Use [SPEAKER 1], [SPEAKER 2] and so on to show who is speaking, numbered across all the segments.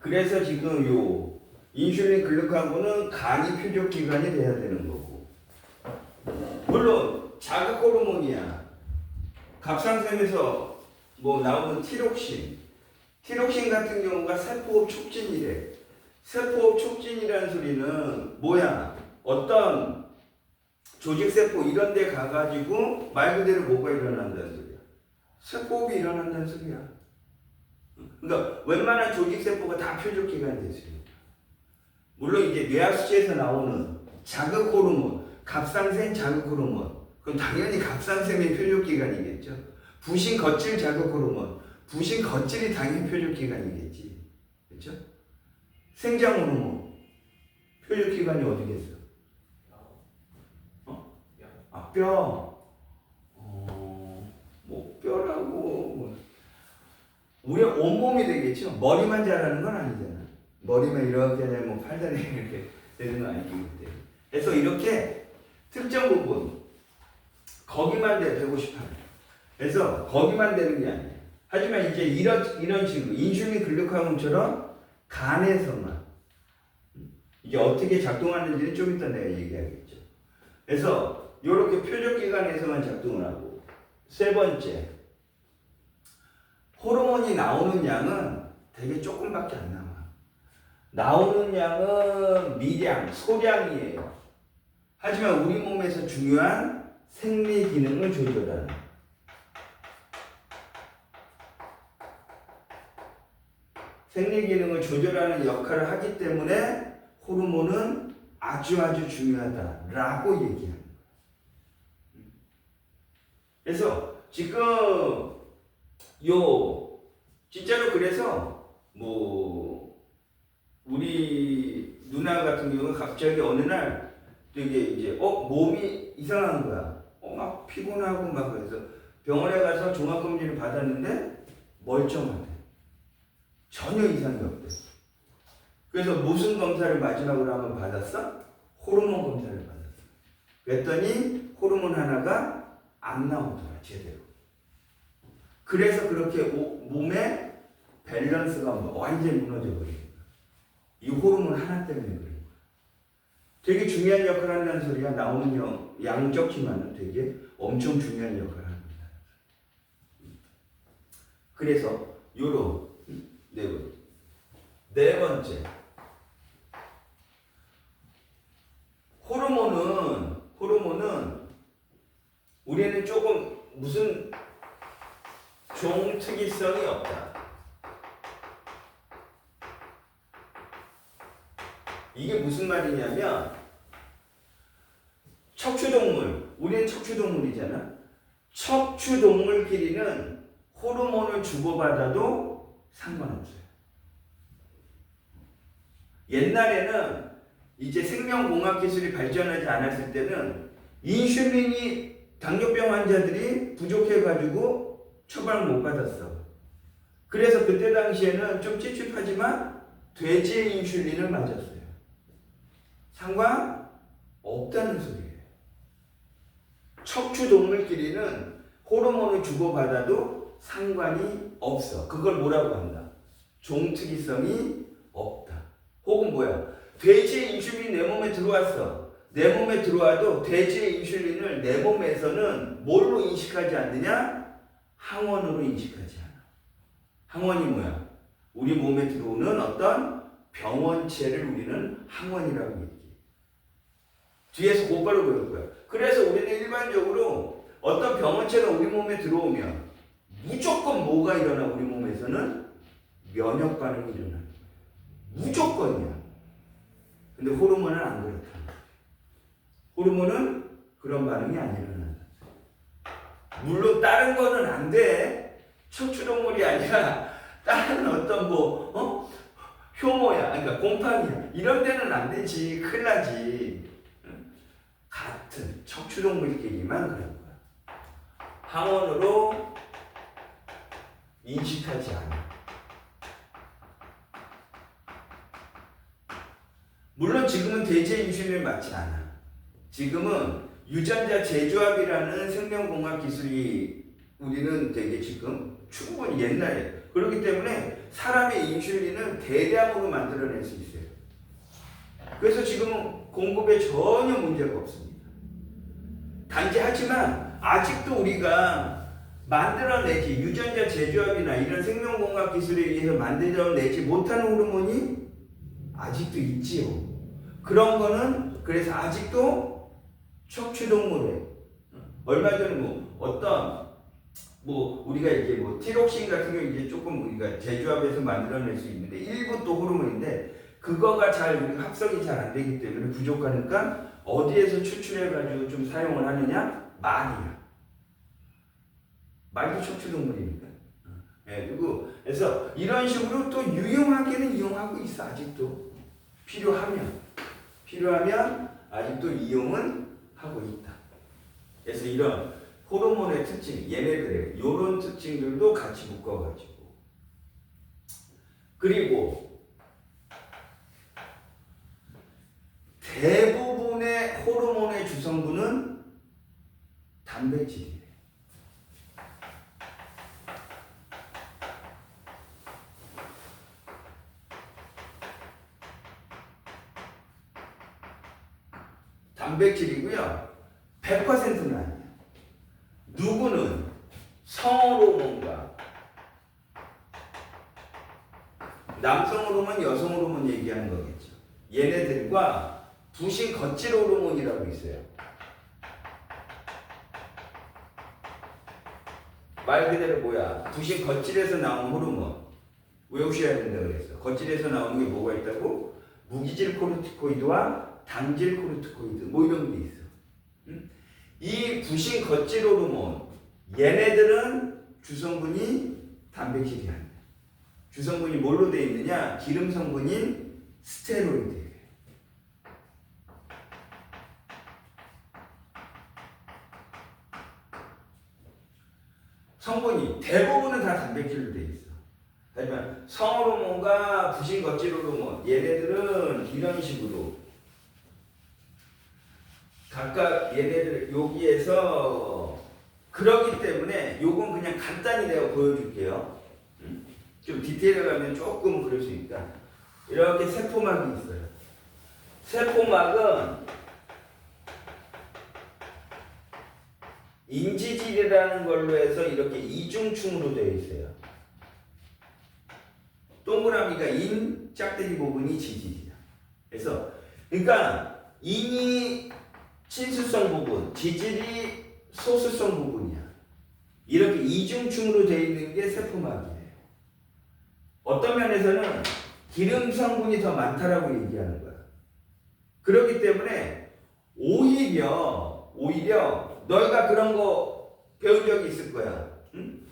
[SPEAKER 1] 그래서 지금 요 인슐린 글루카곤은 간이 표적 기관이 돼야 되는 거고, 물론 자극 호르몬이야. 갑상선에서 뭐 나오는 티록신 같은 경우가 세포흡 촉진이래. 세포흡 촉진이라는 소리는 뭐야? 어떤 조직세포 이런 데 가가지고 말 그대로 뭐가 일어난다는 소리야? 세포흡이 일어난다는 소리야. 그러니까 웬만한 조직세포가 다 표적기관이 됐습니다. 물론 이제 뇌하수체에서 나오는 자극 호르몬, 갑상선 자극 호르몬, 그럼 당연히 갑상선의 표적기관이겠죠. 부신 거칠 자극 호르몬, 부신 거칠이 당연히 표적기관이겠지. 그렇죠? 생장 호르몬, 표적기관이 어디겠어? 뼈. 뭐 뼈라고 뭐. 우리 온몸이 되겠죠. 머리만 자라는 건 아니잖아. 머리만 이렇게 되면 팔다리 이렇게 되는 건 아니기 때문에. 그래서 이렇게 특정 부분 거기만 되고 싶어요. 그래서 거기만 되는 게 아니에요. 하지만 이제 이런 식으로 인슐린 글루카곤처럼 간에서만 이게 어떻게 작동하는지는 좀 이따 내가 얘기하겠죠. 그래서 이렇게 표적기관에서만 작동을 하고, 세 번째, 호르몬이 나오는 양은 되게 조금밖에 안 나와. 나오는 양은 미량, 소량이에요. 하지만 우리 몸에서 중요한 생리 기능을 조절하는, 생리 기능을 조절하는 역할을 하기 때문에 호르몬은 아주 중요하다라고 얘기합니다. 그래서 지금 진짜로 그래서 뭐 우리 누나 같은 경우는 갑자기 어느 날 되게 이제 몸이 이상한 거야. 막 피곤하고 막 그래서 병원에 가서 종합검진을 받았는데 멀쩡하대. 전혀 이상이 없대. 그래서 무슨 검사를 마지막으로 한번 받았어? 호르몬 검사를 받았어. 그랬더니 호르몬 하나가 안 나오더라, 제대로. 그래서 그렇게 몸의 밸런스가 완전히 무너져 버린 거야. 이 호르몬 하나 때문에 그런 거야. 되게 중요한 역할을 한다는 소리가 나오는 양적지만은 되게 엄청 중요한 역할을 합니다. 그래서 요런 네 번째, 호르몬은 우리는 조금 무슨 종특이성이 없다. 이게 무슨 말이냐면, 척추동물, 우리는 척추동물이잖아. 척추동물끼리는 호르몬을 주고받아도 상관없어요. 옛날에는 이제 생명공학 기술이 발전하지 않았을 때는 인슐린이 당뇨병 환자들이 부족해가지고 처방을 못 받았어. 그래서 그때 당시에는 좀 찝찝하지만 돼지의 인슐린을 맞았어요. 상관없다는 소리예요. 척추동물끼리는 호르몬을 주고받아도 상관이 없어. 그걸 뭐라고 한다? 종특이성이 없다. 혹은 뭐야? 돼지의 인슐린이 내 몸에 들어왔어. 내 몸에 들어와도 돼지의 인슐린을 내 몸에서는 뭘로 인식하지 않느냐? 항원으로 인식하지 않아. 항원이 뭐야? 우리 몸에 들어오는 어떤 병원체를 우리는 항원이라고 얘기해. 뒤에서 곧바로 보일 거야. 그래서 우리는 일반적으로 어떤 병원체가 우리 몸에 들어오면 무조건 뭐가 일어나? 우리 몸에서는 면역 반응이 일어나는 거야. 무조건이야. 근데 호르몬은 안 그렇다. 호르몬은 그런 반응이 안 일어난다. 물론 다른 거는 안 돼. 척추동물이 아니라 다른 어떤 효모야, 그러니까 곰팡이야, 이런 데는 안 되지. 큰일 나지. 같은 척추동물끼리만 그런 거야. 항원으로 인식하지 않아. 물론 지금은 돼지의 인슐린을 맞지 않아. 지금은 유전자 재조합이라는 생명공학 기술이 우리는 되게 지금 충분히 옛날에 그렇기 때문에 사람의 인슐린을 대량으로 만들어낼 수 있어요. 그래서 지금은 공급에 전혀 문제가 없습니다. 단지 하지만 아직도 우리가 만들어내지 유전자 재조합이나 이런 생명공학 기술에 의해서 만들어내지 못하는 호르몬이 아직도 있지요. 그런 거는 그래서 아직도 척추동물에 얼마 전에 어떤 우리가 이제 티록신 같은 경우 이제 조금 우리가 재조합해서 만들어낼 수 있는데 일부 또 호르몬인데 그거가 잘 우리가 합성이 잘 안 되기 때문에 부족하니까 어디에서 추출해가지고 좀 사용을 하느냐? 말이야. 말도 척추동물이니까. 네, 그리고 그래서 이런 식으로 또 유용하게는 이용하고 있어 아직도 필요하면 아직도 이용은 하고 있다. 그래서 이런 호르몬의 특징, 얘네들의 이런 특징들도 같이 묶어가지고 그리고 대부분의 호르몬의 주성분은 단백질이에요. 단백질이고요. 100%는 아니에요. 누구는 성호르몬과 남성 호르몬, 여성 호르몬 얘기하는 거겠죠. 얘네들과 부신 거칠 호르몬이라고 있어요. 말 그대로 뭐야? 부신 거칠에서 나온 호르몬. 외우셔야 된다 그랬어. 거칠에서 나오는 게 뭐가 있다고? 무기질 코르티코이드와 당질 코르티코이드 이런 게 있어. 응? 이 부신 거칠 호르몬 얘네들은 주성분이 단백질이 아니야. 주성분이 뭘로 되어 있느냐? 기름 성분인 스테로이드예요. 성분이 대부분은 다 단백질로 되어 있어. 하지만 성호르몬과 부신 거칠 호르몬 얘네들은 이런 식으로 각각 얘네들 여기에서 그러기 때문에 요건 그냥 간단히 내가 보여줄게요. 좀 디테일에 가면 조금 그럴 수 있다. 이렇게 세포막이 있어요. 세포막은 인지질이라는 걸로 해서 이렇게 이중충으로 되어 있어요. 동그라미가 인, 짝대기 부분이 지질이야. 그래서 그러니까 인이 친수성 부분, 지질이 소수성 부분이야. 이렇게 이중충으로 되어 있는 게 세포막이에요. 어떤 면에서는 기름 성분이 더 많다라고 얘기하는 거야. 그렇기 때문에 오히려 너희가 그런 거 배운 적이 있을 거야. 응?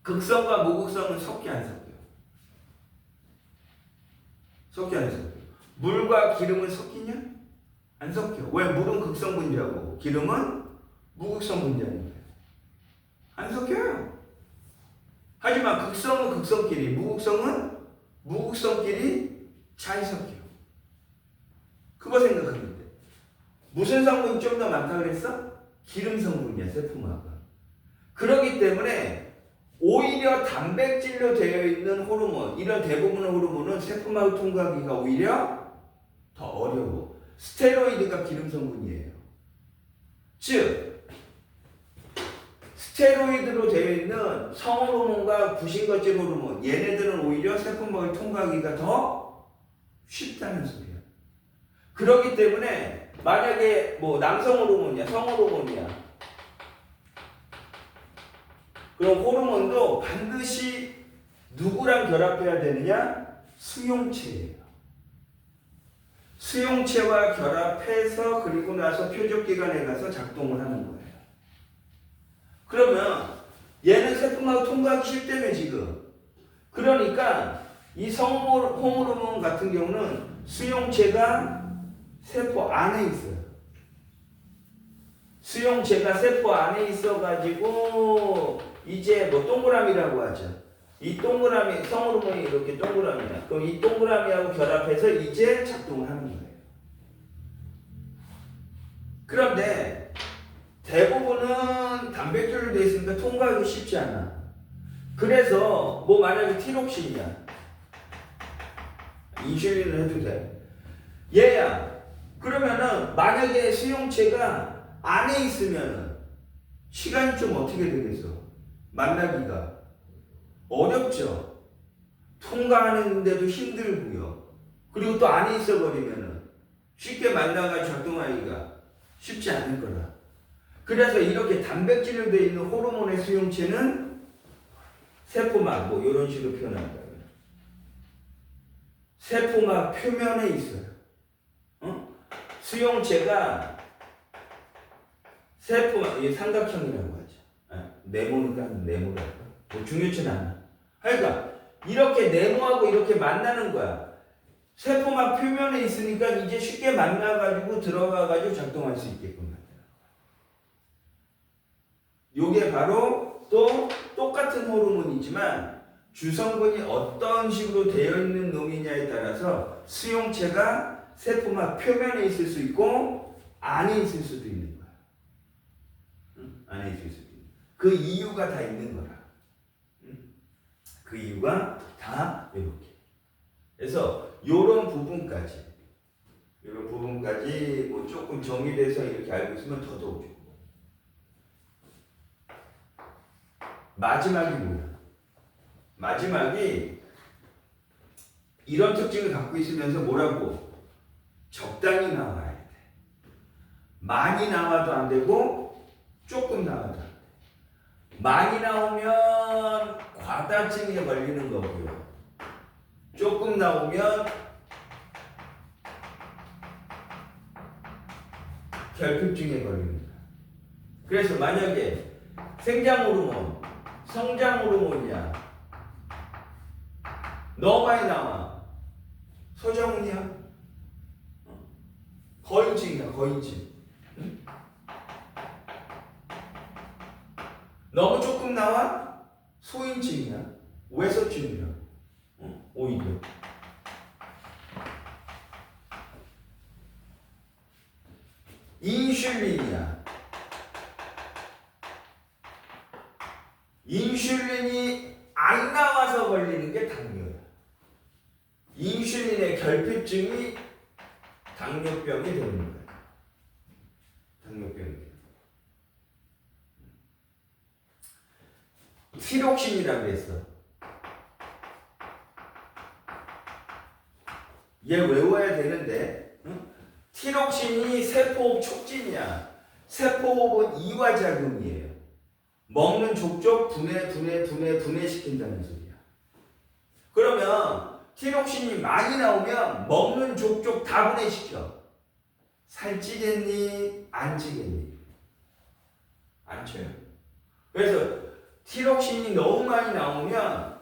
[SPEAKER 1] 극성과 무극성은 섞여 안 섞여? 섞여 안 섞여? 물과 기름은 섞이냐? 안 섞여. 왜? 물은 극성 분자고 기름은 무극성 분자니까 안 섞여요. 하지만 극성은 극성끼리, 무극성은 무극성끼리 잘 섞여. 그거 생각하면 돼. 무슨 성분이 좀 더 많다 그랬어? 기름 성분이야, 세포막은. 그렇기 때문에 오히려 단백질로 되어 있는 호르몬, 이런 대부분의 호르몬은 세포막을 통과하기가 오히려 더 어려워. 스테로이드가 기름 성분이에요. 즉 스테로이드로 되어 있는 성호르몬과 부신거칠 호르몬 얘네들은 오히려 세포막을 통과하기가 더 쉽다는 소리야. 그렇기 때문에 만약에 남성 호르몬이야, 성호르몬이야. 그럼 호르몬도 반드시 누구랑 결합해야 되느냐? 수용체예요. 수용체와 결합해서 그리고 나서 표적기관에 가서 작동을 하는 거예요. 그러면 얘는 세포막을 통과하기 쉽다며 지금. 그러니까 이 성호르몬 같은 경우는 수용체가 세포 안에 있어요. 수용체가 세포 안에 있어가지고 이제 동그라미라고 하죠. 이 동그라미, 성호르몬이 이렇게 동그라미야. 그럼 이 동그라미하고 결합해서 이제 작동을 하는 거예요. 그런데 대부분은 단백질로 되어 있으니까 통과하기 쉽지 않아. 그래서 뭐 만약에 티록신이야. 인슐린을 해도 돼. 얘야. 그러면은 만약에 수용체가 안에 있으면은 시간이 좀 어떻게 되겠어? 만나기가 어렵죠. 통과하는데도 힘들고요. 그리고 또 안에 있어 버리면은 쉽게 만나가 작동하기가 쉽지 않을 거라. 그래서 이렇게 단백질로 되어 있는 호르몬의 수용체는 세포막 뭐 이런 식으로 표현한다. 세포막 표면에 있어요. 수용체가 세포막 이 삼각형이라고 하죠. 네모는 네모라고. 뭐 중요치는 않아. 그러니까 이렇게 네모하고 이렇게 만나는 거야. 세포막 표면에 있으니까 이제 쉽게 만나가지고 들어가가지고 작동할 수 있게끔 만들어. 요게 바로 또 똑같은 호르몬이지만 주성분이 어떤 식으로 되어 있는 놈이냐에 따라서 수용체가 세포막 표면에 있을 수 있고 안에 있을 수도 있는 거야. 안에 있을 수도 있는. 그 이유가 다 있는 거라. 그 이유가 다 이렇게. 그래서 요런 부분까지 뭐 조금 정리돼서 이렇게 알고 있으면 더더욱 좋고. 마지막이 뭐야? 마지막이 이런 특징을 갖고 있으면서 뭐라고? 적당히 나와야 돼. 많이 나와도 안 되고 조금 나와도 안 돼. 많이 나오면 과다증에 걸리는 거고요. 조금 나오면 결핍증에 걸리는 거야. 그래서 만약에 생장 호르몬, 성장 호르몬이야. 너무 많이 나와. 소정운이야. 거인증이야, 거인증. 너무 조금 나와? 소인증이야. 외소증이야. 오히려. 인슐린이야. 인슐린이 안 나와서 걸리는 게 당뇨야. 인슐린의 결핍증이 당뇨병이 되는 거야. 당뇨병이. 티록신이라고 했어. 얘 외워야 되는데, 티록신이 세포호흡 촉진이야. 세포호흡은 이화작용이에요. 먹는 족족 분해시킨다는 소리야. 그러면 티록신이 많이 나오면 먹는 족족 다 분해시켜. 살찌겠니? 안 찌겠니? 안 쪄요. 그래서 티록신이 너무 많이 나오면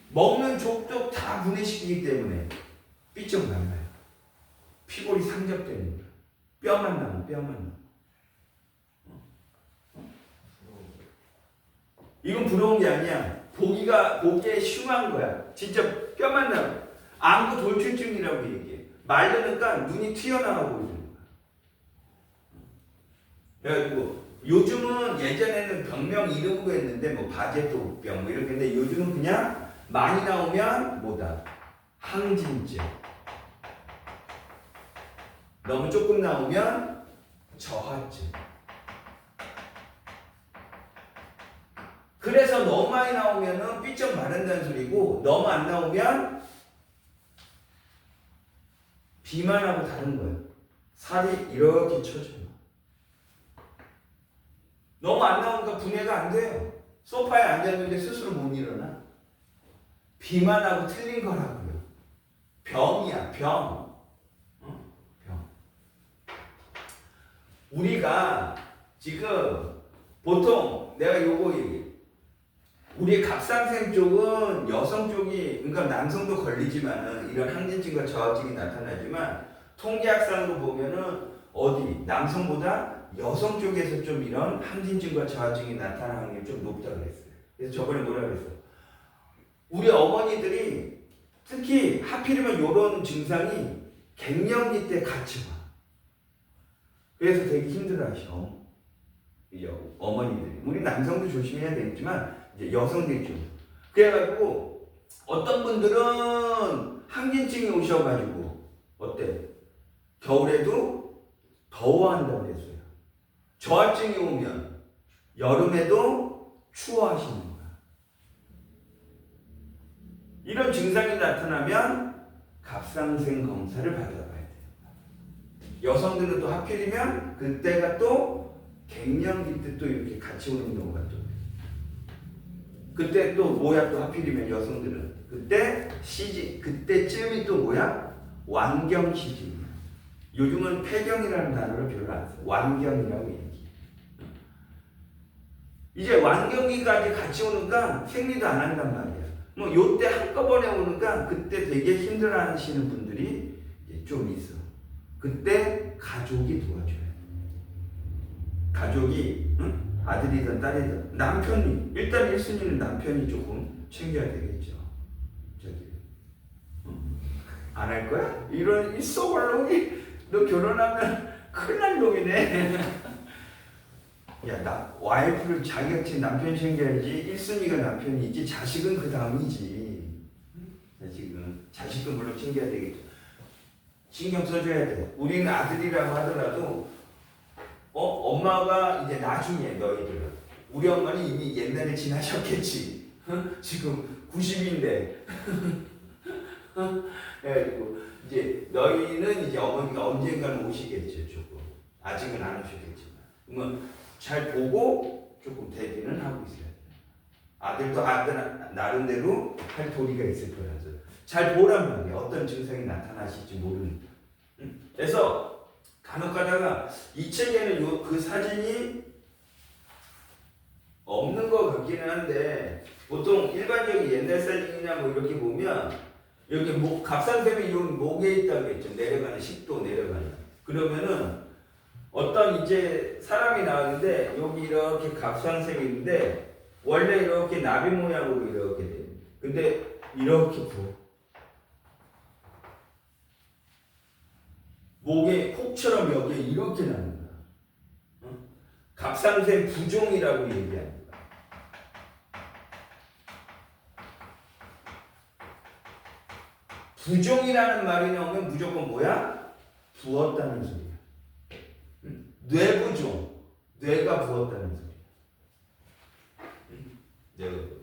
[SPEAKER 1] 먹는 족족 다 분해시키기 때문에 삐쩍 말라요. 피골이 상접되는 거야. 뼈만 남아, 뼈만 남아. 이건 부러운 게 아니야. 보기에 흉한 거야. 진짜 뼈만 남아. 안구 돌출증이라고 얘기해. 마르니까 눈이 튀어나와 보이는 거야. 그래가지고 요즘은 예전에는 병명 이름으로 했는데 뭐 바제도병 뭐 이렇게 했는데 요즘은 그냥 많이 나오면 뭐다? 항진증. 너무 조금 나오면 저하증. 그래서 너무 많이 나오면은 삐쩍 마른다는 소리고 너무 안 나오면 비만하고 다른 거예요. 살이 이렇게 쳐져요. 너무 안 나오니까 분해가 안 돼요. 소파에 앉았는데 스스로 못 일어나. 비만하고 틀린 거라고요. 병이야, 병. 병. 우리가 지금 보통 내가 요거 얘기해. 우리 갑상샘 쪽은 여성 쪽이, 그러니까 남성도 걸리지만은 이런 항진증과 저하증이 나타나지만 통계학상으로 보면은 어디 남성보다 여성 쪽에서 좀 이런 항진증과 저하증이 나타나는 확률이 좀 높다고 그랬어요. 그래서 저번에 뭐라 그랬어? 우리 어머니들이 특히 하필이면 이런 증상이 갱년기 때 같이 와. 그래서 되게 힘들어하셔. 어머니들이. 우리 남성도 조심해야 되겠지만 이제 여성들이 좀 그래가지고 어떤 분들은 항진증이 오셔가지고 어때? 겨울에도 더워한다고 그랬어요. 저하증이 오면 여름에도 추워하시는 거야. 이런 증상이 나타나면 갑상생 검사를 받아봐야 돼요. 여성들은 또 하필이면 그때가 또 갱년기 때 또 이렇게 같이 오는 경우가 또 그때 또 뭐야 또 하필이면 여성들은 그때 그때쯤이 또 뭐야? 완경 시즌이야. 요즘은 폐경이라는 단어를 별로 안 써. 완경이라고 얘기해. 이제 완경기까지 같이 오니까 생리도 안 한단 말이야. 뭐 요때 한꺼번에 오니까 그때 되게 힘들어하시는 분들이 좀 있어. 그때 가족이 도와줘야 돼. 가족이 아들이든 딸이든 남편이 일단 1순위는 남편이 조금 챙겨야 되겠죠. 저기 안 할 거야? 이런 이 쏘벌놈이 너 결혼하면 큰일 날 놈이네. 야, 나 와이프를 자기같이 남편 챙겨야지. 1순위가 남편이지. 자식은 그 다음이지. 자식은 물론 챙겨야 되겠죠. 신경 써줘야 돼. 우리는 아들이라고 하더라도 엄마가 이제 나중에 너희들은 우리 엄마는 이미 옛날에 지나셨겠지. 지금 90인데. 그래가지고 이제 너희는 이제 어머니가 언젠가는 오시겠죠. 조금 아직은 안 오시겠지만 그러면 잘 보고 조금 대비는 하고 있어야 돼. 아들도 아들 나름대로 할 도리가 있을 거라서 잘 보란 말이야. 어떤 증상이 나타나실지 모르니까. 그래서 간혹 가다가 이 책에는 그 사진이 없는 것 같기는 한데 보통 일반적인 옛날 사진이나 뭐 이렇게 보면 이렇게 갑상샘이 이런 목에 있다고 했죠. 내려가는 10도 내려가는. 그러면은 어떤 이제 사람이 나왔는데 여기 이렇게 갑상샘이 있는데 원래 이렇게 나비 모양으로 이렇게 돼. 근데 이렇게 부어. 목에 폭처럼 여기에 이렇게 나는 거야. 갑상샘 부종이라고 얘기하는 거야. 부종이라는 말이 나오면 무조건 뭐야? 부었다는 소리야. 뇌부종, 뇌가 부었다는 소리야. 뇌가 부었다.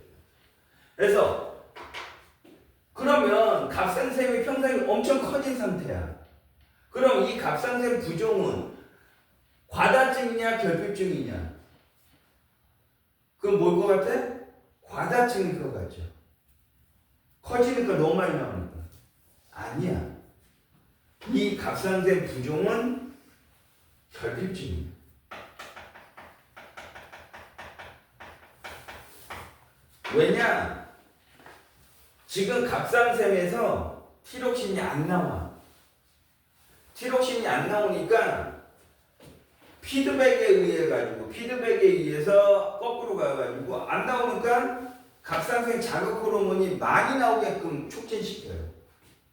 [SPEAKER 1] 그래서 그러면 갑상샘이 평상이 엄청 커진 상태야. 그럼 이 갑상샘 부종은 과다증이냐 결핍증이냐? 그럼 뭘 것 같아? 과다증일 것 같죠. 커지니까 너무 많이 나오니까. 아니야. 이 갑상샘 부종은 결핍증이야. 왜냐? 지금 갑상샘에서 티록신이 안 나와. 티록신이 안 나오니까 피드백에 의해서 거꾸로 가가지고 안 나오니까 갑상샘 자극 호르몬이 많이 나오게끔 촉진시켜요.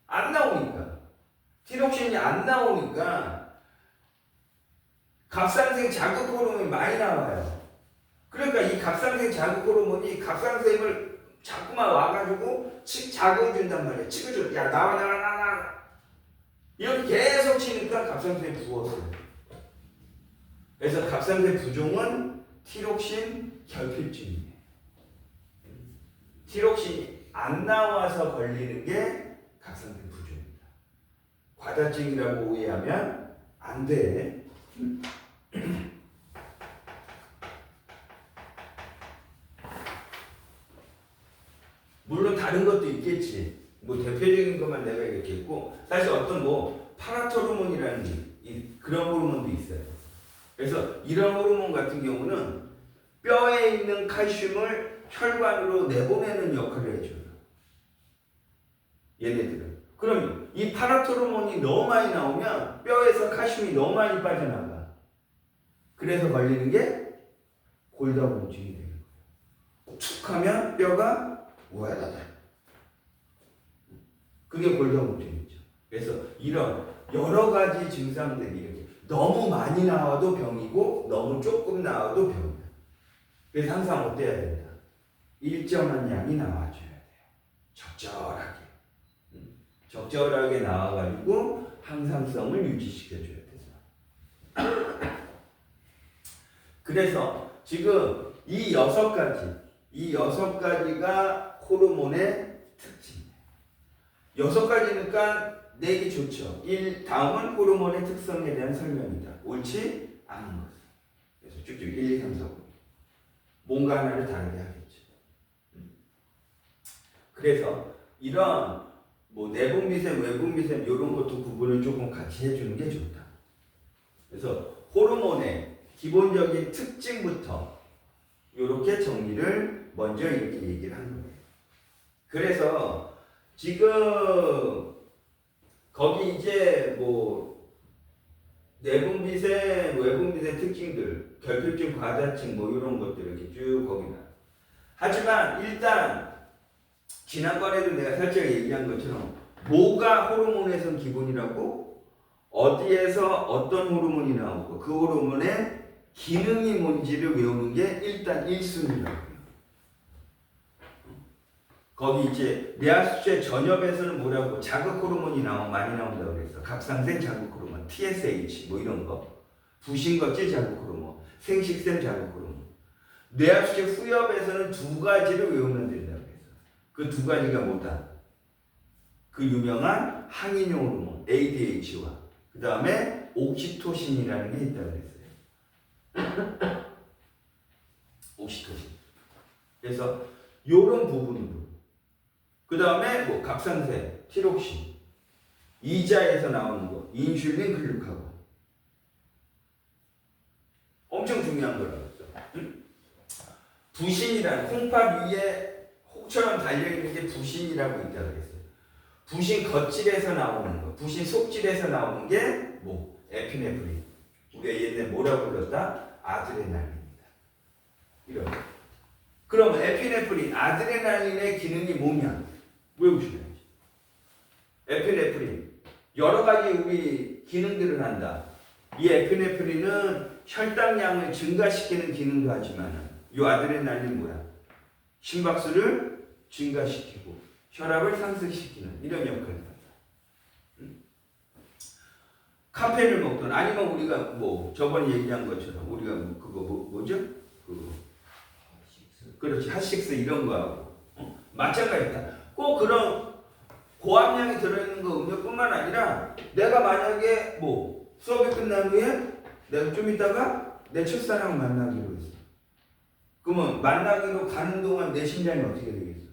[SPEAKER 1] 안 나오니까. 티록신이 안 나오니까 갑상샘 자극 호르몬이 많이 나와요. 그러니까 이 갑상샘 자극 호르몬이 갑상샘을 자꾸만 와가지고 자극을 준단 말이에요. 치고줘. 야, 나와. 이렇게 계속 치니까 갑상샘이 부었어요. 그래서 갑상샘 부종은 티록신 결핍증이에요. 티록신이 안 나와서 걸리는 게 갑상샘 부종입니다. 과다증이라고 오해하면 안 돼. 물론 다른 것도 있겠지. 뭐 대표적인 것만 내가 이렇게 했고 사실 어떤 뭐 파라토르몬이라는 그런 호르몬도 있어요. 그래서 이런 호르몬 같은 경우는 뼈에 있는 칼슘을 혈관으로 내보내는 역할을 해줘요. 얘네들은. 그럼 이 파라토르몬이 너무 많이 나오면 뼈에서 칼슘이 너무 많이 빠져나가. 그래서 걸리는 게 골다공증이 되는 거예요. 툭 하면 뼈가 우하다다. 그게 골다공증이죠. 그래서 이런 여러 가지 증상들이 이렇게 너무 많이 나와도 병이고 너무 조금 나와도 병이야. 그래서 항상 어때야 된다? 일정한 양이 나와줘야 돼요. 적절하게. 적절하게 나와가지고 항상성을 유지시켜줘야 돼서. 그래서 지금 이 6가지가 호르몬의 특징이에요. 6가지니까 내기 좋죠. 다음은 호르몬의 특성에 대한 설명이다. 옳지 않은 것. 그래서 쭉쭉 1, 2, 3, 4, 5. 뭔가 하나를 다르게 하겠죠. 그래서 이런 뭐 내분비샘, 외분비샘 이런 것도 구분을 조금 같이 해주는 게 좋다. 그래서 호르몬의 기본적인 특징부터 이렇게 정리를 먼저 이렇게 얘기를 하는 거예요. 그래서 지금 거기 이제 뭐 내분비샘, 외분비샘 특징들, 결핍증, 과다증 뭐 이런 것들 이렇게 쭉 거기 나. 하지만 일단 지난번에도 내가 살짝 얘기한 것처럼 뭐가 호르몬에선 기본이라고? 어디에서 어떤 호르몬이 나오고 그 호르몬의 기능이 뭔지를 외우는 게 일단 1순위라고요. 거기 이제 뇌하수체 전엽에서는 뭐라고 자극 호르몬이 많이 나온다고 그랬어. 갑상생 자극 호르몬, TSH 뭐 이런 거, 부신거질 자극 호르몬, 생식샘 자극 호르몬. 뇌하수체 후엽에서는 2가지를 외우면 된다고 그랬어. 그 2가지가 뭐다? 그 유명한 항인용 호르몬 ADH와 그 다음에 옥시토신이라는 게 있다고 그랬어요. 옥시토신. 그래서 요런 부분으로 그 다음에 뭐 갑상새, 티록신, 이자에서 나오는 거, 인슐린, 글루카곤. 엄청 중요한 거라고 했어. 부신이라는 콩팥 위에 혹처럼 달려있는 게 부신이라고 있다고 그랬어요. 부신 겉질에서 나오는 거, 부신 속질에서 나오는 게 뭐? 에피네프린. 우리가 옛날에 뭐라고 불렀다? 아드레날린입니다. 이런. 그럼 에피네프린, 아드레날린의 기능이 뭐냐? 외우셔야지. 에피네프린. 여러 가지 우리 기능들을 한다. 이 에피네프린은 혈당량을 증가시키는 기능도 하지만 이 아드레날린 뭐야? 심박수를 증가시키고 혈압을 상승시키는 이런 역할을 한다. 카페인을 먹든 아니면 우리가 뭐 저번에 얘기한 것처럼 우리가 그거 뭐죠? 그거 그렇지 핫식스 이런 거하고 마찬가지다. 꼭 그런 고함량이 들어있는 거 음료뿐만 아니라 내가 만약에 뭐 수업이 끝난 후에 내가 좀 있다가 내 첫사랑 만나기로 했어. 그러면 만나기로 가는 동안 내 심장이 어떻게 되겠어?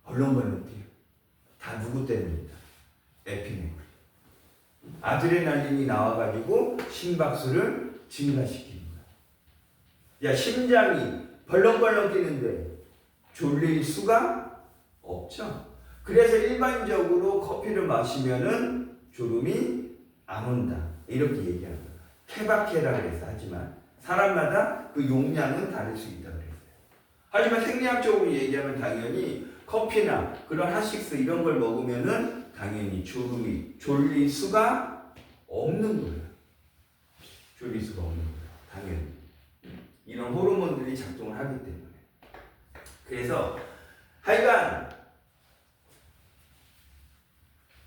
[SPEAKER 1] 벌렁벌렁 뛰어. 다 누구 때문이다? 에피네프린. 아드레날린이 나와가지고 심박수를 증가시키는 거야. 야, 심장이 벌렁벌렁 뛰는데 졸릴 수가 없죠. 그래서 일반적으로 커피를 마시면은 졸음이 안 온다. 이렇게 얘기하는 거야. 케바케라 그래서 하지만 사람마다 그 용량은 다를 수 있다고 그랬어요. 하지만 생리학적으로 얘기하면 당연히 커피나 그런 핫식스 이런 걸 먹으면은 당연히 졸릴 수가 없는 거예요. 졸릴 수가 없는 거예요. 당연히. 이런 호르몬들이 작동을 하기 때문에. 그래서 하여간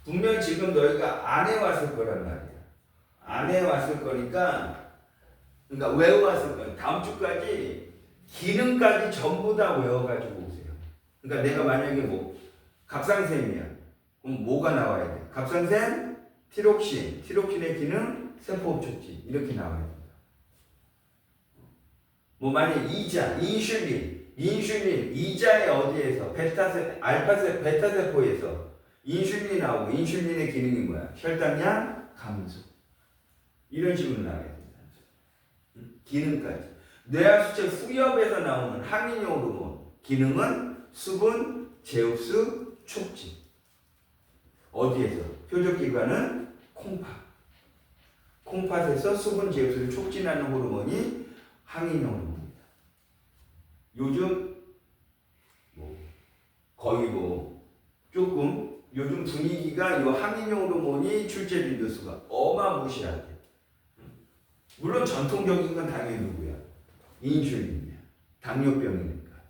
[SPEAKER 1] 분명 지금 너희가 안 해왔을 거란 말이야. 안 해왔을 거니까 그러니까 외워왔을 거야. 다음 주까지 기능까지 전부 다 외워가지고 오세요. 그러니까 내가 만약에 뭐 갑상샘이야. 그럼 뭐가 나와야 돼? 갑상샘, 티록신, 티록신의 기능, 세포 촉진 이렇게 나와야 된다. 뭐 만약 이자, 인슐린, 이자의 어디에서 베타세, 알파세, 베타세포에서 인슐린이 나오고 인슐린의 기능이 뭐야? 혈당량 감소. 이런 식으로 나와야 된다. 기능까지. 뇌하수체 후엽에서 나오는 항인용 호르몬 기능은 수분 제흡수 촉진. 어디에서? 표적기관은 콩팥. 콩팥에서 수분 제흡수를 촉진하는 호르몬이 항인용 호르몬입니다. 요즘 거의 조금 요즘 분위기가 이 항인용 호르몬이 출제 빈도수가 어마무시하게. 물론 전통적인 건 당연히 누구야? 인슐린이야. 당뇨병이니까.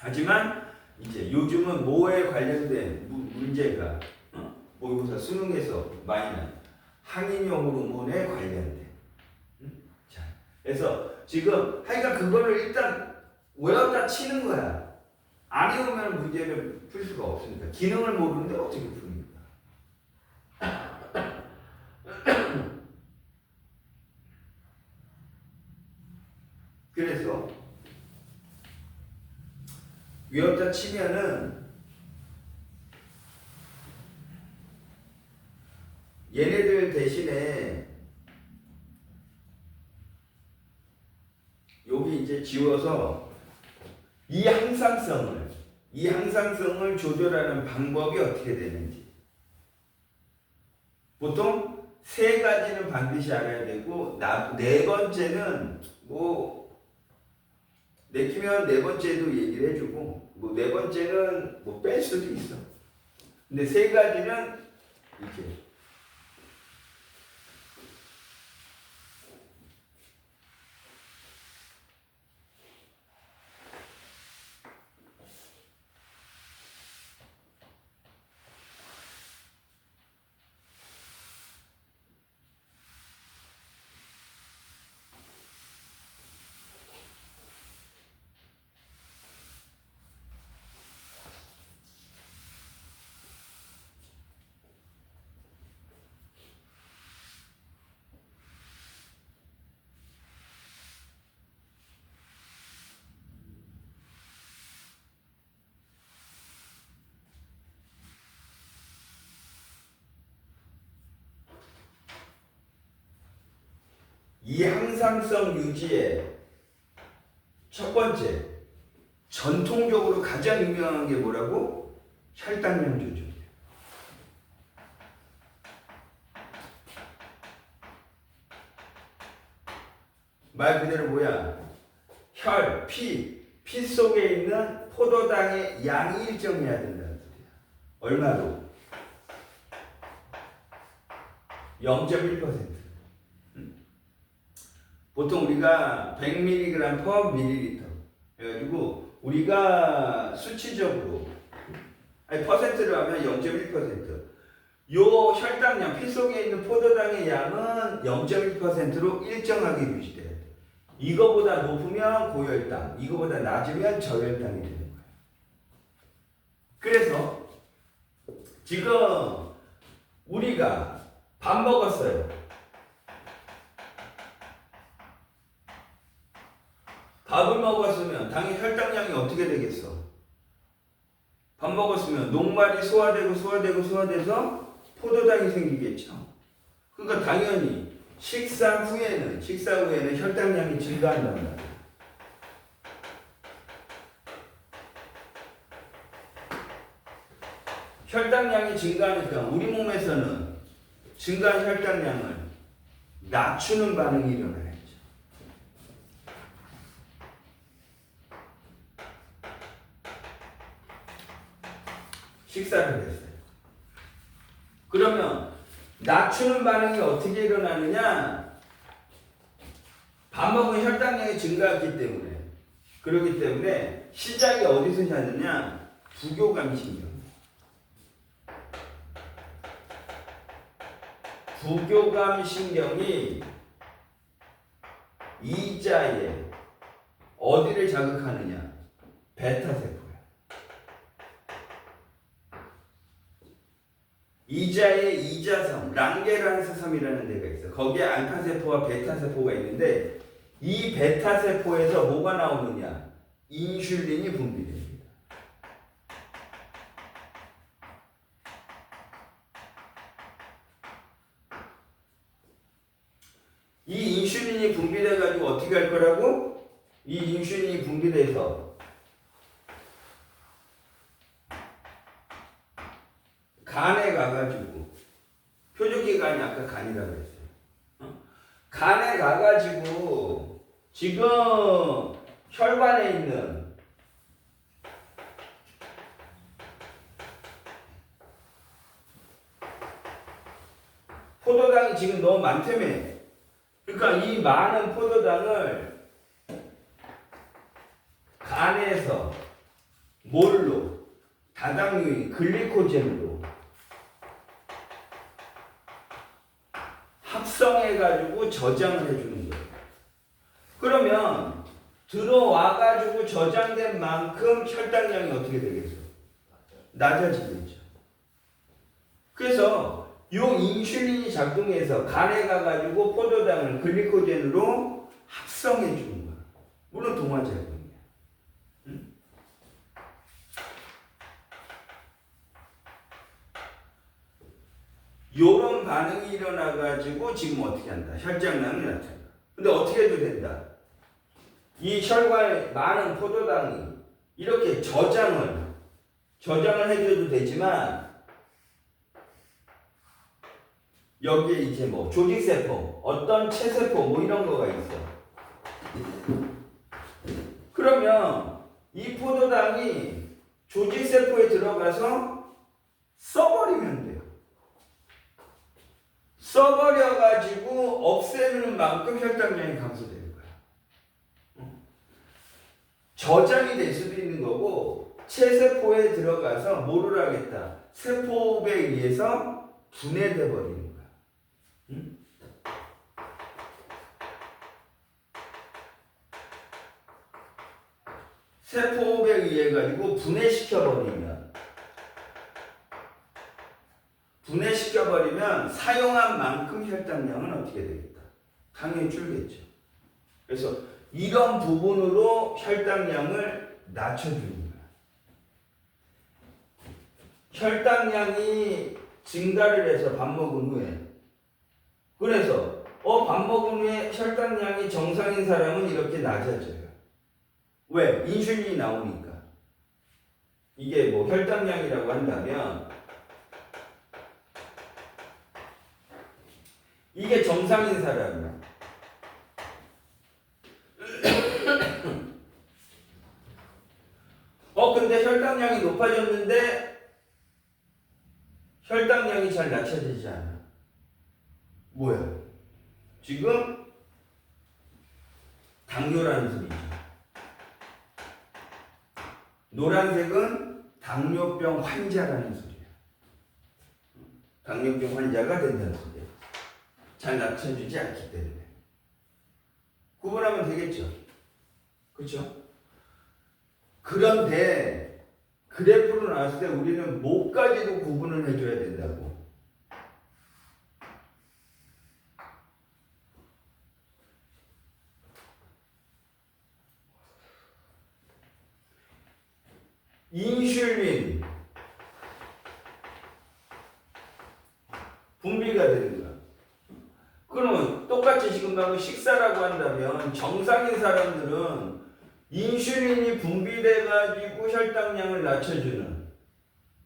[SPEAKER 1] 하지만 이제 요즘은 뭐에 관련된 문제가 모의고사 수능에서 많이 나 항인형 호르몬에 관련된. 자, 그래서 지금 하여간 그거를 일단 외웠다 치는 거야. 안 외우면 문제를 풀 수가 없으니까. 기능을 모르는데 어떻게 풉니까? 그래서 외웠다 치면은 얘네들 대신에 여기 이제 지워서 이 항상성을 조절하는 방법이 어떻게 되는지. 보통 세 가지는 반드시 알아야 되고, 네 번째는 뭐 내키면 네 번째도 얘기를 해주고, 뭐 네 번째는 뭐 뺄 수도 있어. 근데 세 가지는 이렇게. 이 항상성 유지의 첫 번째, 전통적으로 가장 유명한 게 뭐라고? 혈당량 조절이에요. 말 그대로 뭐야? 피 속에 있는 포도당의 양이 일정해야 된다는 소리야. 얼마로? 0.1%. 보통 우리가 100mg per ml 그래가지고 우리가 수치적으로 퍼센트로 하면 0.1%. 요 혈당량, 피 속에 있는 포도당의 양은 0.1%로 일정하게 유지돼야 돼. 이거보다 높으면 고혈당, 이거보다 낮으면 저혈당이 되는 거예요. 그래서 지금 우리가 밥 먹었어요. 밥을 먹었으면 당연히 혈당량이 어떻게 되겠어? 밥 먹었으면 녹말이 소화돼서 포도당이 생기겠죠. 그러니까 당연히 식사 후에는 혈당량이 증가한단 말이야. 혈당량이 증가하니까 우리 몸에서는 증가한 혈당량을 낮추는 반응이 일어나요. 식사를 했어요. 그러면 낮추는 반응이 어떻게 일어나느냐? 밥 먹은 혈당량이 증가했기 때문에. 그렇기 때문에 시작이 어디서 나느냐? 부교감신경. 부교감신경이 이자에 어디를 자극하느냐? 베타세포. 이자의 이자섬, 랑게란스섬이라는 데가 있어. 거기에 알파세포와 베타세포가 있는데 이 베타세포에서 뭐가 나오느냐? 인슐린이 분비됩니다. 이 인슐린이 분비돼가지고 어떻게 할 거라고? 이 인슐린이 분비돼서 간에 가가지고, 표적기관이 아까 간이라고 했어요. 간에 가가지고 지금 혈관에 있는 포도당이 지금 너무 많다며. 그러니까 이 많은 포도당을 간에서 다당류인 글리코젠으로 합성해가지고 저장을 해주는 거예요. 그러면 들어와가지고 저장된 만큼 혈당량이 어떻게 되겠어요? 낮아지겠죠. 그래서 이 인슐린이 작동해서 간에 가가지고 포도당을 글리코젠으로 합성해 주는 거야. 물론 동화작용이야. 응? 요런 반응이 일어나가지고 지금 어떻게 한다? 혈장량이 나타나. 근데 어떻게 해도 된다? 이 혈관에 많은 포도당이 이렇게 저장을 해줘도 되지만 여기에 이제 뭐 조직세포, 어떤 체세포 뭐 이런 거가 있어. 그러면 이 포도당이 조직세포에 들어가서 써버리면 돼요. 써버려가지고 없애는 만큼 혈당량이 감소되는 거야. 저장이 될 수도 있는 거고 체세포에 들어가서 뭐를 하겠다. 세포에 의해서 분해돼 버리는 거야. 세포에 의해 가지고 분해시켜버리면 사용한 만큼 혈당량은 어떻게 되겠다? 당연히 줄겠죠. 그래서 이런 부분으로 혈당량을 낮춰주는 거야. 혈당량이 증가를 해서 밥 먹은 후에 그래서 밥 먹은 후에 혈당량이 정상인 사람은 이렇게 낮아져요. 왜? 인슐린이 나오니까. 이게 뭐 혈당량이라고 한다면 이게 정상인 사람이야. 근데 혈당량이 높아졌는데 혈당량이 잘 낮춰지지 않아. 뭐야? 지금 당뇨라는 소리죠. 노란색은 당뇨병 환자라는 소리야. 당뇨병 환자가 된다는 소리야. 잘 낮춰주지 않기 때문에. 구분하면 되겠죠. 그렇죠? 그런데 그래프로 나왔을 때 우리는 뭐까지도 구분을 해줘야 된다고. 인슐린 분비가 되는 거야. 그러면 똑같이 지금 방금 식사라고 한다면 정상인 사람들은 인슐린이 분비돼 가지고 혈당량을 낮춰주는,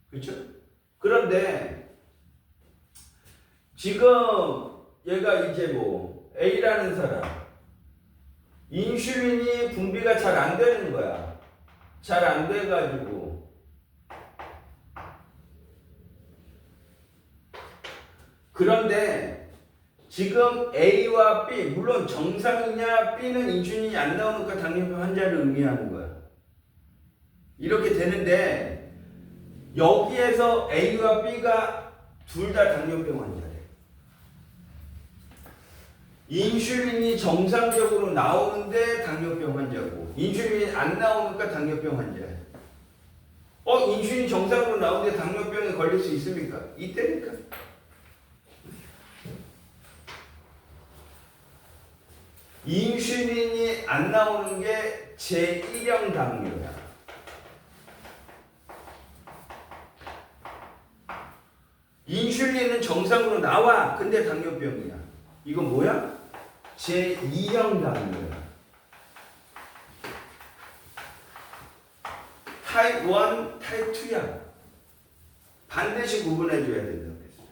[SPEAKER 1] 그렇죠? 그런데 지금 얘가 이제 뭐 A라는 사람 인슐린이 분비가 잘 안 되는 거야. 잘 안 돼가지고 그런데 지금 A와 B 물론 정상이냐 B는 인슐린이 안 나오니까 당뇨병 환자를 의미하는 거야. 이렇게 되는데 여기에서 A와 B가 둘 다 당뇨병 환자래. 인슐린이 정상적으로 나오는데 당뇨병 환자고 인슐린이 안 나오니까 당뇨병 환자야. 인슐린이 정상으로 나오는데 당뇨병에 걸릴 수 있습니까? 이때니까. 인슐린이 안 나오는 게 제1형 당뇨야. 인슐린은 정상으로 나와. 근데 당뇨병이야. 이건 뭐야? 제2형 당뇨야. 타입 1, 타입 2야. 반드시 구분해줘야 된다고 했어요.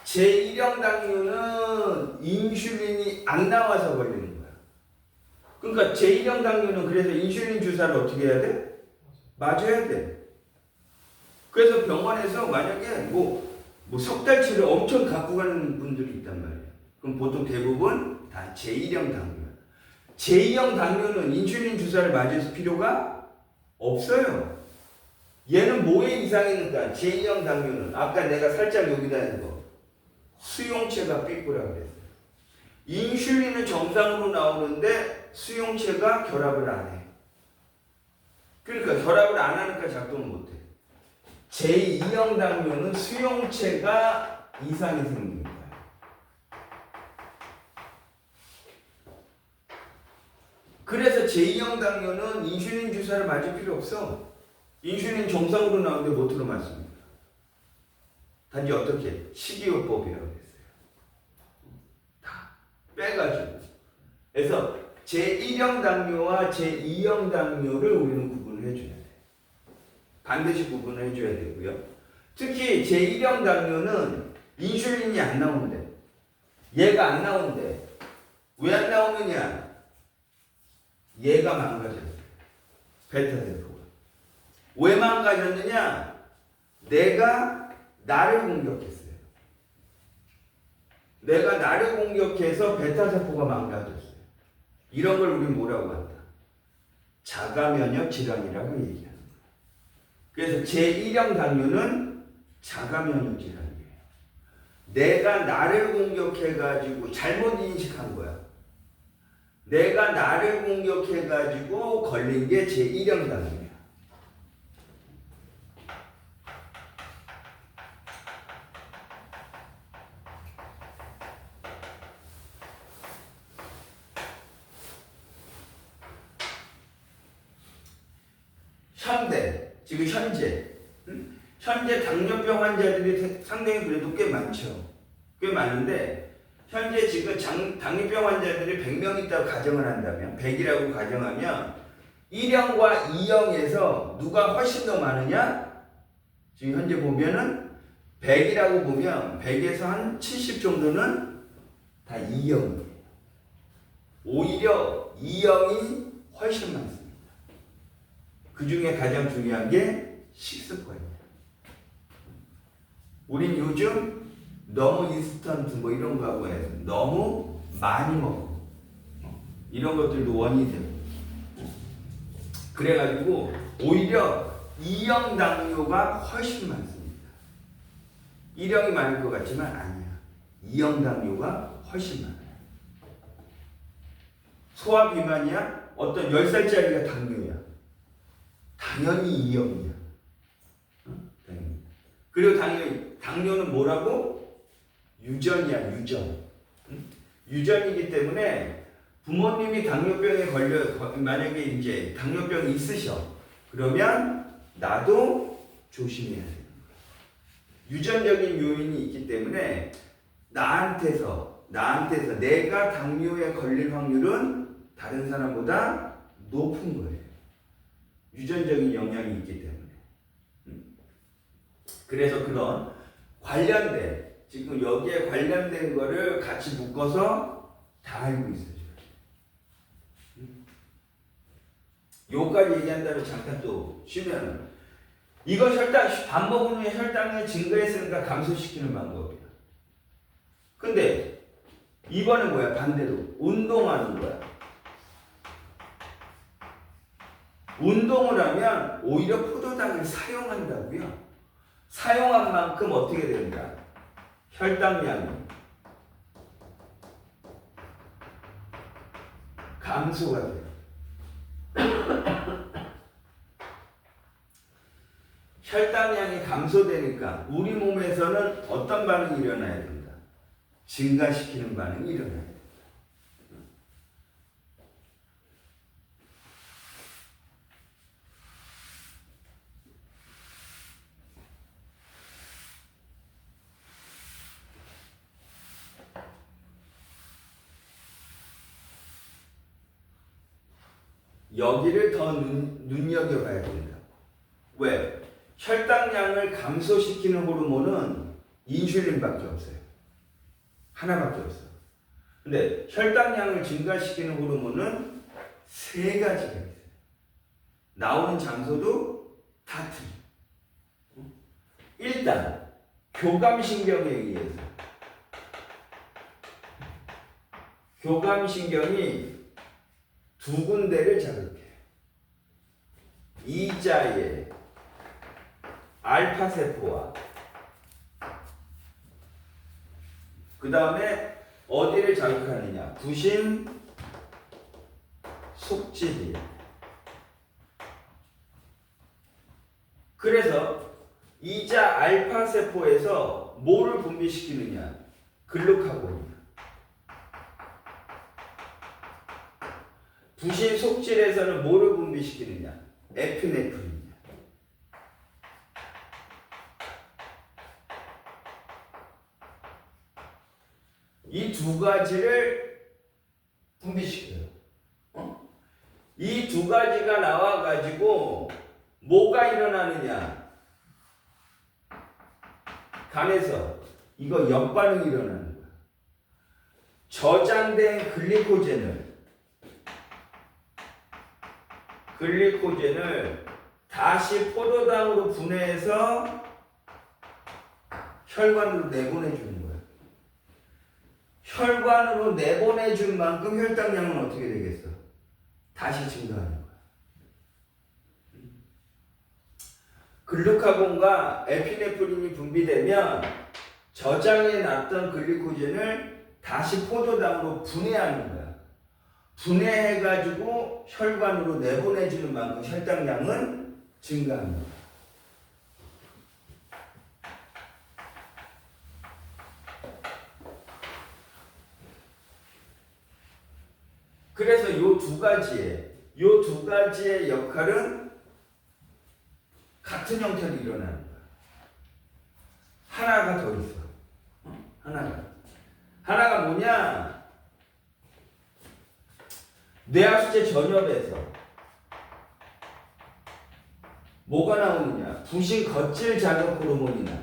[SPEAKER 1] 제1형 당뇨는 인슐린이 안 나와서 걸리는 거야. 그러니까 제1형 당뇨는 그래서 인슐린 주사를 어떻게 해야 돼? 맞아야 돼. 그래서 병원에서 만약에 뭐 석 달치를 엄청 갖고 가는 분들이 있단 말이에요. 그럼 보통 대부분 다 제1형 당뇨야. 제2형 당뇨는 인슐린 주사를 맞을 필요가 없어요. 얘는 뭐에 이상이 있는가? 제2형 당뇨는 아까 내가 살짝 여기다 했는 거 수용체가 삐꾸라 그랬어요. 인슐린은 정상으로 나오는데 수용체가 결합을 안 해. 그러니까 결합을 안 하니까 작동을 못 해. 제2형 당뇨는 수용체가 이상이 생긴 거야. 그래서 제2형 당뇨는 인슐린 주사를 맞을 필요 없어. 인슐린 정상으로 나오는데 못 들어 맞습니다. 단지 어떻게? 식이요법이라고 했어요. 다 빼가지고. 그래서 제1형 당뇨와 제2형 당뇨를 우리는 구분을 해줘야 돼. 반드시 구분을 해줘야 되고요. 특히 제1형 당뇨는 인슐린이 안 나오는데, 얘가 안 나오는데, 왜 안 나오느냐? 얘가 망가졌어요. 베타세포가. 왜 망가졌느냐? 내가 나를 공격했어요. 내가 나를 공격해서 베타세포가 망가졌어요. 이런 걸 우리 뭐라고 한다? 자가면역 질환이라고 얘기하는 거예요. 그래서 제1형 당뇨는 자가면역 질환이에요. 내가 나를 공격해가지고 잘못 인식한 거야. 내가 나를 공격해가지고 걸린 게 제1형 당뇨야. 지금 현재 당뇨병 환자들이 상당히 그래도 꽤 많죠. 꽤 많은데 현재 지금 당뇨병 환자들이 100명 있다고 가정을 한다면 100이라고 가정하면 1형과 2형에서 누가 훨씬 더 많으냐? 지금 현재 보면은 100이라고 보면 100에서 한 70 정도는 다 2형이에요. 오히려 2형이 훨씬 많습니다. 그 중에 가장 중요한 게 식습관이에요. 우린 요즘 너무 인스턴트 뭐 이런 거 하고 해서 너무 많이 먹고 이런 것들도 원인이 되고 그래가지고 오히려 2형 당뇨가 훨씬 많습니다. 1형이 많을 것 같지만 아니야. 2형 당뇨가 훨씬 많아요. 소화 비만이야? 어떤 10살짜리가 당뇨야. 당연히 2형이야. 그리고 당뇨는 뭐라고? 유전이야, 유전. 유전이기 때문에 부모님이 당뇨병에 만약에 이제 당뇨병이 있으셔. 그러면 나도 조심해야 돼요. 유전적인 요인이 있기 때문에 나한테서 내가 당뇨에 걸릴 확률은 다른 사람보다 높은 거예요. 유전적인 영향이 있기 때문에. 그래서 그런 관련된, 지금 여기에 관련된 거를 같이 묶어서 다 알고 있어요. 요까지 얘기한 다음에 잠깐 또 쉬면 이거 밥 먹은 후에 혈당을 증가했으니까 감소시키는 방법이야. 근데 이번에 뭐야? 반대로 운동하는 거야. 운동을 하면 오히려 포도당을 사용한다고요. 사용한 만큼 어떻게 된다? 혈당량이 감소가 돼요. 혈당량이 감소되니까 우리 몸에서는 어떤 반응이 일어나야 된다? 증가시키는 반응이 일어나야 된다. 여기를 더 눈여겨봐야 된다. 왜? 혈당량을 감소시키는 호르몬은 인슐린밖에 없어요. 하나밖에 없어. 근데 혈당량을 증가시키는 호르몬은 3가지가 있어요. 나오는 장소도 다 틀려. 일단 교감신경에 의해서 교감신경이 2군데를 자극해. 이자의 알파 세포와 그 다음에 어디를 자극하느냐? 부신 속질이. 그래서 이자 알파 세포에서 뭐를 분비시키느냐? 글루카곤. 부신 속질에서는 뭐를 분비시키느냐? 에피네프린이야. 이 두 가지를 분비시켜요. 이 두 가지가 나와가지고 뭐가 일어나느냐? 간에서 이거 역반응이 일어나는 거야. 저장된 글리코젠을 다시 포도당으로 분해해서 혈관으로 내보내주는 거야. 혈관으로 내보내준 만큼 혈당량은 어떻게 되겠어? 다시 증가하는 거야. 글루카곤과 에피네프린이 분비되면 저장해 놨던 글리코젠을 다시 포도당으로 분해하는 거야. 분해해가지고 혈관으로 내보내주는 만큼 혈당량은 증가하는 거야. 그래서 요 두 가지의 역할은 같은 형태로 일어나는 거야. 하나가 더 있어. 하나가 뭐냐? 뇌하수체 전엽에서 뭐가 나오느냐? 부신 겉질 자극 호르몬이 나와.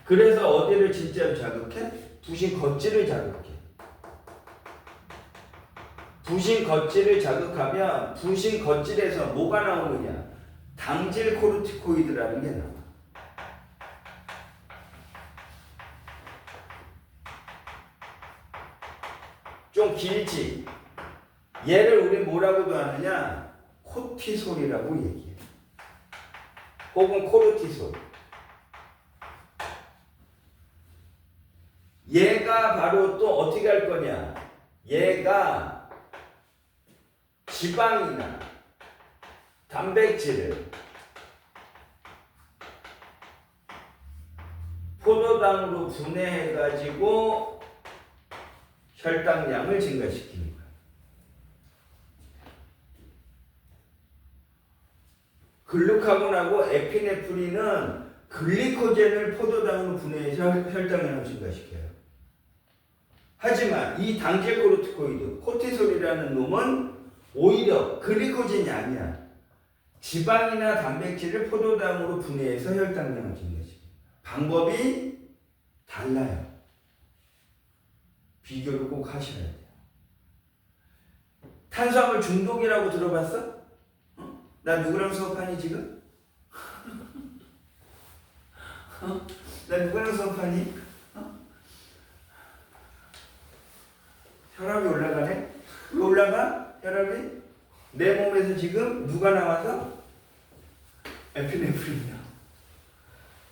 [SPEAKER 1] 그래서 어디를 진짜로 자극해? 부신 겉질을 자극해. 부신 겉질을 자극하면 부신 겉질에서 뭐가 나오느냐? 당질 코르티코이드라는 게 나와. 좀 길지? 얘를 우리 뭐라고도 하느냐? 코티솔이라고 얘기해. 혹은 코르티솔. 얘가 바로 또 어떻게 할 거냐? 얘가 지방이나 단백질을 포도당으로 분해해가지고 혈당량을 증가시키는 거야. 글루카곤하고 에피네프린은 글리코젠을 포도당으로 분해해서 혈당량을 증가시켜요. 하지만 이 당질 코르티코이드, 코티솔이라는 놈은 오히려 글리코젠이 아니야. 지방이나 단백질을 포도당으로 분해해서 혈당량을 증가시켜요. 방법이 달라요. 비교를 꼭 하셔야 돼요. 탄수화물 중독이라고 들어봤어? 나 누구랑 수업하니 지금? 나 누구랑 수업하니? 혈압이 올라가네? 왜 올라가? 혈압이? 내 몸에서 지금 누가 나와서? 에피네프린이야.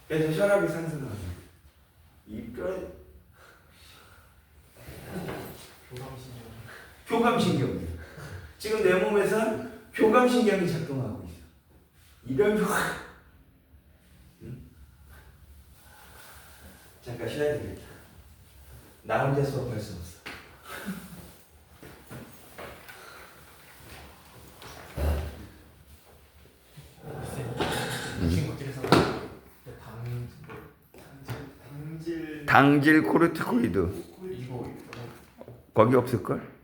[SPEAKER 1] 그래서 혈압이 상승하고 이런 교감신경이야. 지금 내 몸에선 교감신경이 작동하고 있어. 이런 잠깐 쉬어야 되겠다. 나 혼자 수업할 수 없어. 당질 코르티코이드 거기 없을걸?